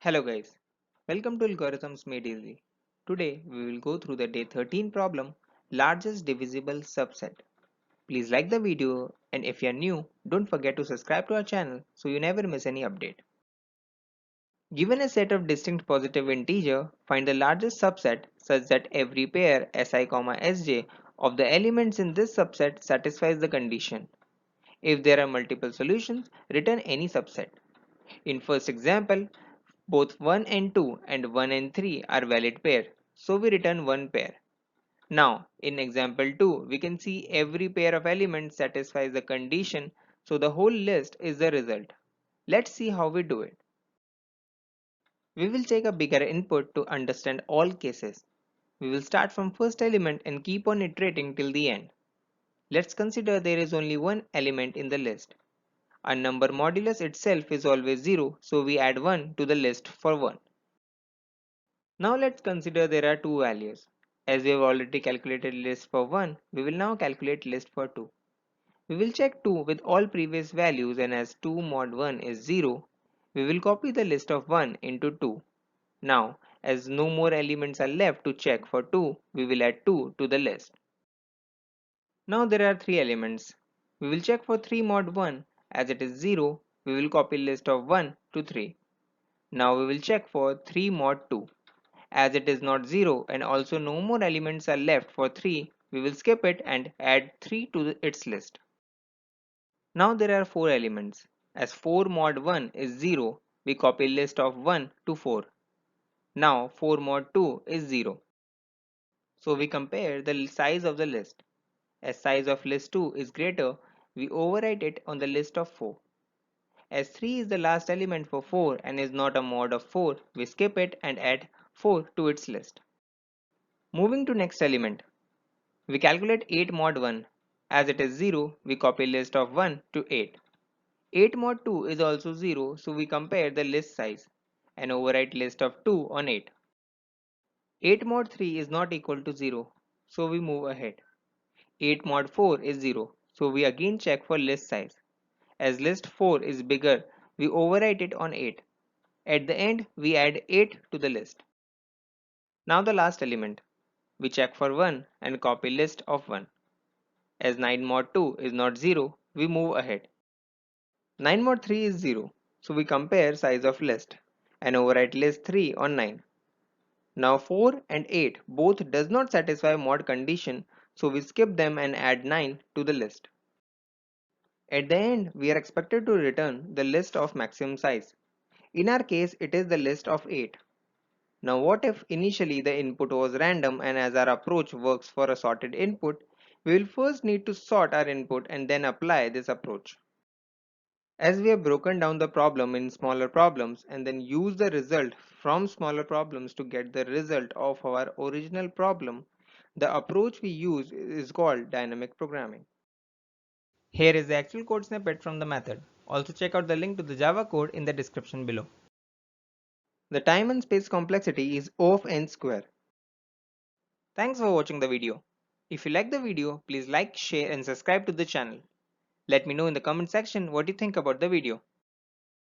Hello guys, welcome to Algorithms Made Easy. Today we will go through the day 13 problem, largest divisible subset. Please like the video, and if you are new, don't forget to subscribe to our channel so you never miss any update. Given a set of distinct positive integer, find the largest subset such that every pair Si, Sj of the elements in this subset satisfies the condition. If there are multiple solutions, return any subset. In first example, both 1 and 2 and 1 and 3 are valid pair, so we return one pair. Now, in example 2, we can see every pair of elements satisfies the condition, so the whole list is the result. Let's see how we do it. We will take a bigger input to understand all cases. We will start from first element and keep on iterating till the end. Let's consider there is only one element in the list. A number modulus itself is always 0, so we add 1 to the list for 1. Now let's consider there are two values. As we have already calculated list for 1, we will now calculate list for 2. We will check 2 with all previous values, and as 2 mod 1 is 0, we will copy the list of 1 into 2. Now, as no more elements are left to check for 2, we will add 2 to the list. Now there are 3 elements. We will check for 3 mod 1. As it is 0, we will copy list of 1 to 3. Now we will check for 3 mod 2. As it is not 0 and also no more elements are left for 3, we will skip it and add 3 to its list. Now there are 4 elements. As 4 mod 1 is 0, we copy list of 1 to 4. Now 4 mod 2 is 0. So we compare the size of the list. As size of list 2 is greater, we overwrite it on the list of 4. As 3 is the last element for 4 and is not a mod of 4, we skip it and add 4 to its list. Moving to next element. We calculate 8 mod 1. As it is 0, we copy list of 1 to 8. 8 mod 2 is also 0, so we compare the list size and overwrite list of 2 on 8. 8 mod 3 is not equal to 0, so we move ahead. 8 mod 4 is 0, so we again check for list size. As list 4 is bigger, we overwrite it on 8. At the end, we add 8 to the list. Now the last element. We check for 1 and copy list of 1. As 9 mod 2 is not 0, we move ahead. 9 mod 3 is 0, so we compare size of list and overwrite list 3 on 9. Now 4 and 8 both does not satisfy mod condition, so we skip them and add 9 to the list. At the end, we are expected to return the list of maximum size. In our case, it is the list of 8. Now what if initially the input was random, and as our approach works for a sorted input, we will first need to sort our input and then apply this approach. As we have broken down the problem in smaller problems and then use the result from smaller problems to get the result of our original problem, the approach we use is called dynamic programming. Here is the actual code snippet from the method. Also check out the link to the Java code in the description below. The time and space complexity is O of n square. Thanks for watching the video. If you like the video, please like, share and subscribe to the channel. Let me know in the comment section what you think about the video.